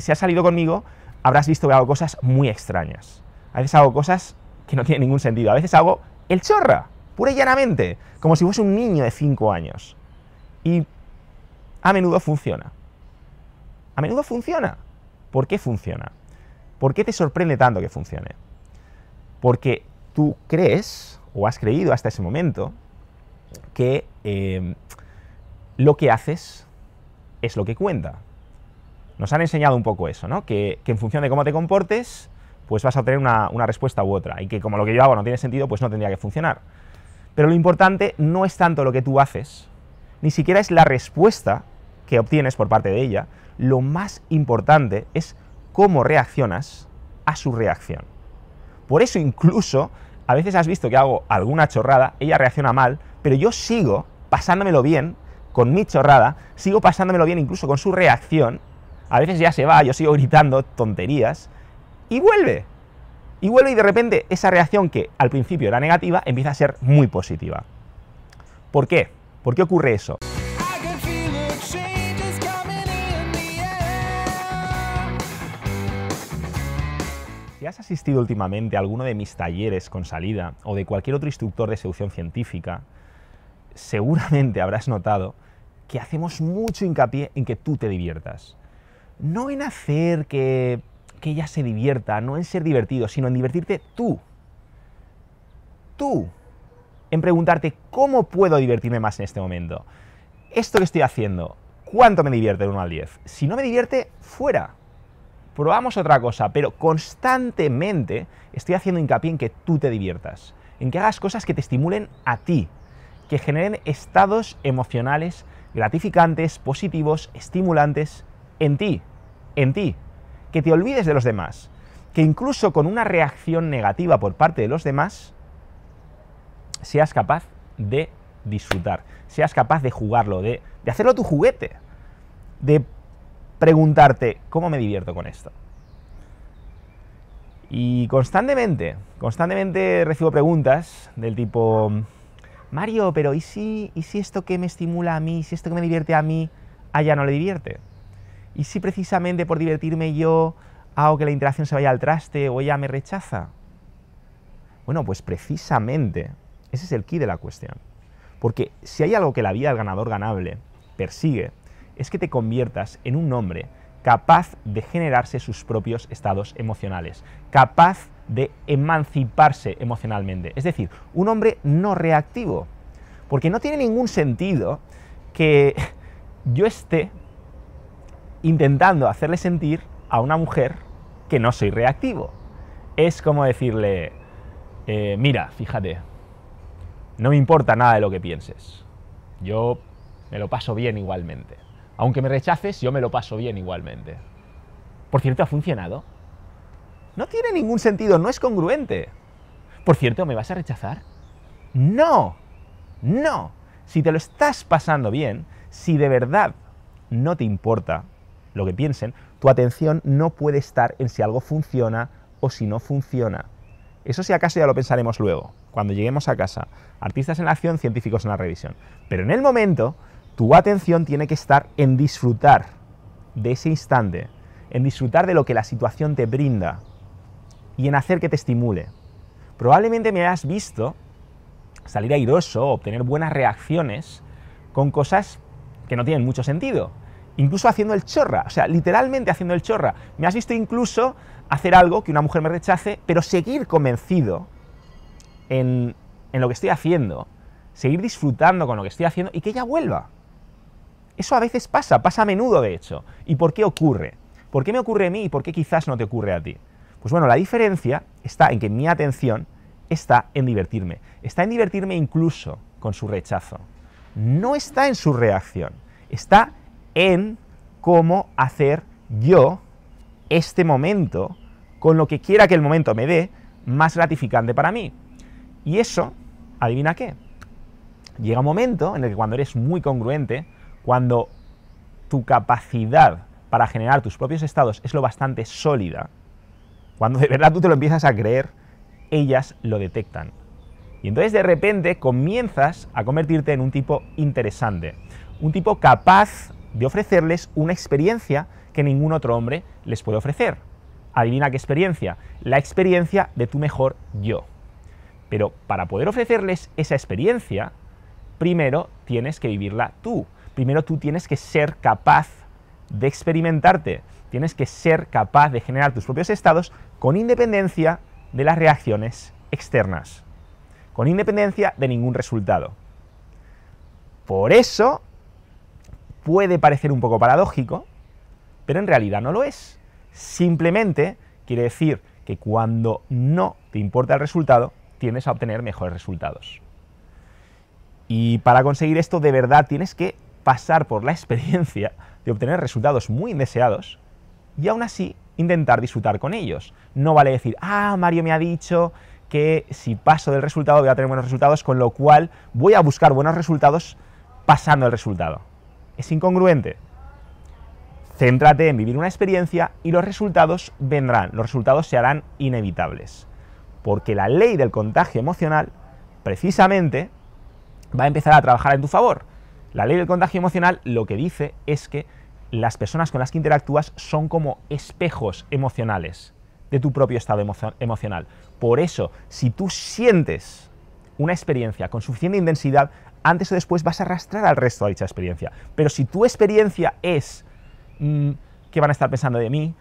si has salido conmigo, habrás visto que hago cosas muy extrañas. A veces hago cosas que no tienen ningún sentido. A veces hago el chorra, pura y llanamente, como si fuese un niño de 5 años. Y a menudo funciona. A menudo funciona. ¿Por qué funciona? ¿Por qué te sorprende tanto que funcione? Porque tú crees, o has creído hasta ese momento, que lo que haces es lo que cuenta. Nos han enseñado un poco eso, ¿no? Que en función de cómo te comportes, pues vas a obtener una respuesta u otra, y que como lo que yo hago no tiene sentido, pues no tendría que funcionar. Pero lo importante no es tanto lo que tú haces, ni siquiera es la respuesta que obtienes por parte de ella. Lo más importante es cómo reaccionas a su reacción. Por eso incluso, a veces has visto que hago alguna chorrada, ella reacciona mal, pero yo sigo pasándomelo bien con mi chorrada, sigo pasándomelo bien incluso con su reacción. A veces ya se va, yo sigo gritando tonterías, y vuelve. Y vuelve, y de repente esa reacción que al principio era negativa empieza a ser muy positiva. ¿Por qué? ¿Por qué ocurre eso? Si has asistido últimamente a alguno de mis talleres con salida o de cualquier otro instructor de seducción científica, seguramente habrás notado que hacemos mucho hincapié en que tú te diviertas. No en hacer que ella se divierta, no en ser divertido, sino en divertirte tú. Tú. En preguntarte, ¿cómo puedo divertirme más en este momento? Esto que estoy haciendo, ¿cuánto me divierte del 1 al 10? Si no me divierte, fuera. Probamos otra cosa, pero constantemente estoy haciendo hincapié en que tú te diviertas, en que hagas cosas que te estimulen a ti, que generen estados emocionales gratificantes, positivos, estimulantes en ti, que te olvides de los demás, que incluso con una reacción negativa por parte de los demás, seas capaz de disfrutar, seas capaz de jugarlo, de hacerlo tu juguete, de preguntarte, ¿cómo me divierto con esto? Y constantemente recibo preguntas del tipo, Mario, pero ¿y si esto que me estimula a mí, si esto que me divierte a mí, a ella no le divierte? ¿Y si precisamente por divertirme yo hago que la interacción se vaya al traste o ella me rechaza? Bueno, pues precisamente ese es el quid de la cuestión. Porque si hay algo que la vida del ganador ganable persigue, es que te conviertas en un hombre capaz de generarse sus propios estados emocionales, capaz de emanciparse emocionalmente. Es decir, un hombre no reactivo. Porque no tiene ningún sentido que yo esté intentando hacerle sentir a una mujer que no soy reactivo. Es como decirle, mira, fíjate, no me importa nada de lo que pienses. Yo me lo paso bien igualmente. Aunque me rechaces, yo me lo paso bien igualmente. Por cierto, ¿ha funcionado? No tiene ningún sentido, no es congruente. Por cierto, ¿me vas a rechazar? No, no. Si te lo estás pasando bien, si de verdad no te importa lo que piensen, tu atención no puede estar en si algo funciona o si no funciona. Eso si acaso ya lo pensaremos luego, cuando lleguemos a casa. Artistas en la acción, científicos en la revisión. Pero en el momento, tu atención tiene que estar en disfrutar de ese instante, en disfrutar de lo que la situación te brinda y en hacer que te estimule. Probablemente me hayas visto salir airoso, obtener buenas reacciones con cosas que no tienen mucho sentido. Incluso haciendo el chorra, o sea, literalmente haciendo el chorra. Me has visto incluso hacer algo que una mujer me rechace, pero seguir convencido en lo que estoy haciendo, seguir disfrutando con lo que estoy haciendo y que ella vuelva. Eso a veces pasa a menudo de hecho. ¿Y por qué ocurre? ¿Por qué me ocurre a mí y por qué quizás no te ocurre a ti? Pues bueno, la diferencia está en que mi atención está en divertirme. Está en divertirme incluso con su rechazo. No está en su reacción. Está en cómo hacer yo este momento, con lo que quiera que el momento me dé, más gratificante para mí. Y eso, ¿adivina qué? Llega un momento en el que cuando eres muy congruente, cuando tu capacidad para generar tus propios estados es lo bastante sólida, cuando de verdad tú te lo empiezas a creer, ellas lo detectan. Y entonces de repente comienzas a convertirte en un tipo interesante, un tipo capaz de ofrecerles una experiencia que ningún otro hombre les puede ofrecer. Adivina qué experiencia, la experiencia de tu mejor yo. Pero para poder ofrecerles esa experiencia, primero tienes que vivirla tú. Primero tú tienes que ser capaz de experimentarte, tienes que ser capaz de generar tus propios estados con independencia de las reacciones externas, con independencia de ningún resultado. Por eso puede parecer un poco paradójico, pero en realidad no lo es. Simplemente quiere decir que cuando no te importa el resultado, tiendes a obtener mejores resultados. Y para conseguir esto, de verdad, tienes que pasar por la experiencia de obtener resultados muy indeseados y aún así intentar disfrutar con ellos. No vale decir, Mario me ha dicho que si paso del resultado voy a tener buenos resultados, con lo cual voy a buscar buenos resultados pasando el resultado. Es incongruente. Céntrate en vivir una experiencia y los resultados vendrán, los resultados se harán inevitables. Porque la ley del contagio emocional, precisamente, va a empezar a trabajar en tu favor. La ley del contagio emocional lo que dice es que las personas con las que interactúas son como espejos emocionales de tu propio estado emocional. Por eso, si tú sientes una experiencia con suficiente intensidad, antes o después vas a arrastrar al resto a dicha experiencia. Pero si tu experiencia es ¿qué van a estar pensando de mí?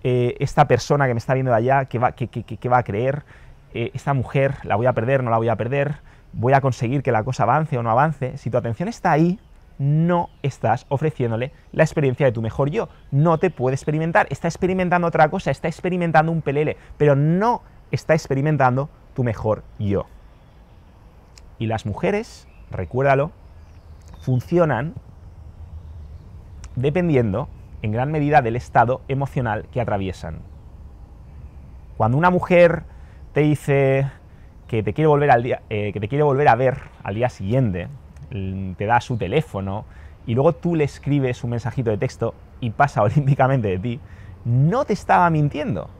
Esta persona que me está viendo de allá, ¿qué va a creer? Esta mujer, ¿la voy a perder? ¿No la voy a perder? ¿Voy a conseguir que la cosa avance o no avance? Si tu atención está ahí, no estás ofreciéndole la experiencia de tu mejor yo. No te puede experimentar. Está experimentando otra cosa, está experimentando un pelele, pero no está experimentando tu mejor yo. Y las mujeres, recuérdalo, funcionan dependiendo en gran medida del estado emocional que atraviesan. Cuando una mujer te dice que te quiere volver a ver al día siguiente, te da su teléfono y luego tú le escribes un mensajito de texto y pasa olímpicamente de ti, no te estaba mintiendo.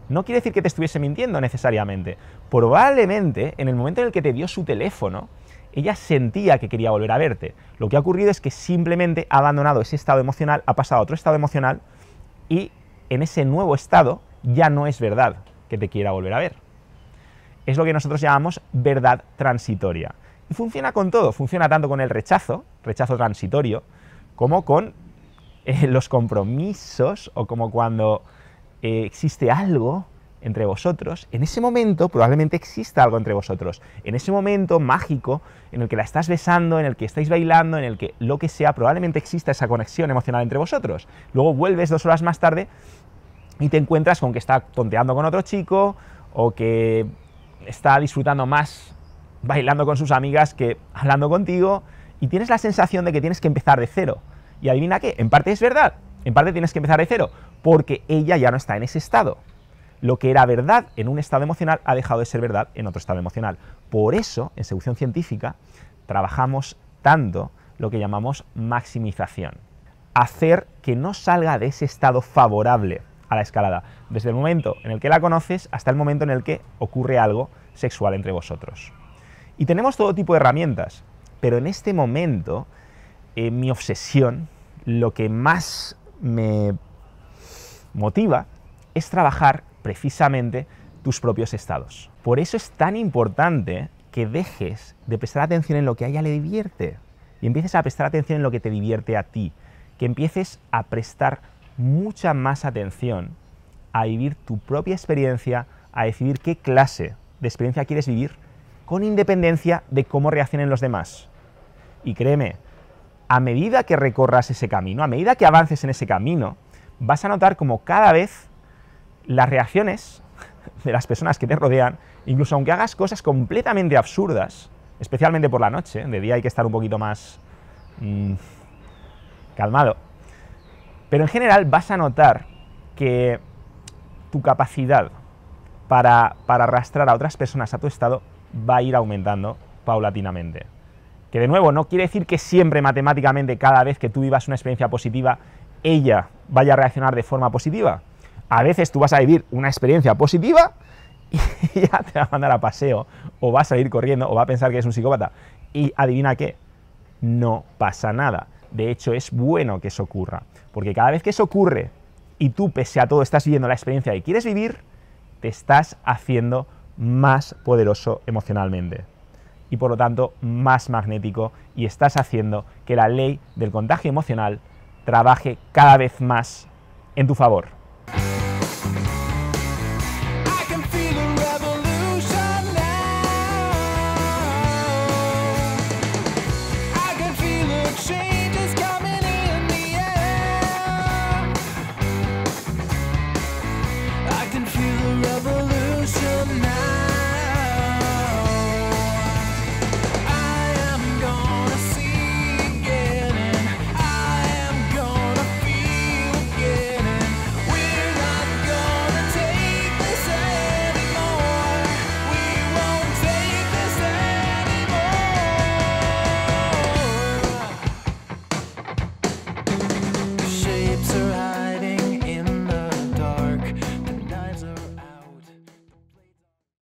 No quiere decir que te estuviese mintiendo necesariamente. Probablemente en el momento en el que te dio su teléfono, ella sentía que quería volver a verte. Lo que ha ocurrido es que simplemente ha abandonado ese estado emocional, ha pasado a otro estado emocional y en ese nuevo estado ya no es verdad que te quiera volver a ver. Es lo que nosotros llamamos verdad transitoria. Y funciona con todo, funciona tanto con el rechazo transitorio, como con los compromisos o como cuando existe algo entre vosotros. En ese momento probablemente exista algo entre vosotros. En ese momento mágico en el que la estás besando, en el que estáis bailando, en el que lo que sea, probablemente exista esa conexión emocional entre vosotros. Luego vuelves 2 horas más tarde y te encuentras con que está tonteando con otro chico o que está disfrutando más bailando con sus amigas que hablando contigo y tienes la sensación de que tienes que empezar de cero. Y adivina qué, en parte es verdad, en parte tienes que empezar de cero, porque ella ya no está en ese estado. Lo que era verdad en un estado emocional ha dejado de ser verdad en otro estado emocional. Por eso, en seducción científica, trabajamos tanto lo que llamamos maximización. Hacer que no salga de ese estado favorable a la escalada, desde el momento en el que la conoces hasta el momento en el que ocurre algo sexual entre vosotros. Y tenemos todo tipo de herramientas, pero en este momento mi obsesión, lo que más me motiva, es trabajar precisamente tus propios estados. Por eso es tan importante que dejes de prestar atención en lo que a ella le divierte y empieces a prestar atención en lo que te divierte a ti, que empieces a prestar mucha más atención a vivir tu propia experiencia, a decidir qué clase de experiencia quieres vivir, con independencia de cómo reaccionen los demás. Y créeme, a medida que recorras ese camino, a medida que avances en ese camino, vas a notar como cada vez las reacciones de las personas que te rodean, incluso aunque hagas cosas completamente absurdas, especialmente por la noche, de día hay que estar un poquito más calmado, pero en general vas a notar que tu capacidad para arrastrar a otras personas a tu estado va a ir aumentando paulatinamente. Que de nuevo, no quiere decir que siempre matemáticamente cada vez que tú vivas una experiencia positiva, ella vaya a reaccionar de forma positiva. A veces tú vas a vivir una experiencia positiva y ella te va a mandar a paseo, o va a salir corriendo, o va a pensar que es un psicópata. Y adivina qué, no pasa nada. De hecho, es bueno que eso ocurra, porque cada vez que eso ocurre y tú, pese a todo, estás viviendo la experiencia que quieres vivir, te estás haciendo más poderoso emocionalmente y por lo tanto más magnético, y estás haciendo que la ley del contagio emocional trabaje cada vez más en tu favor.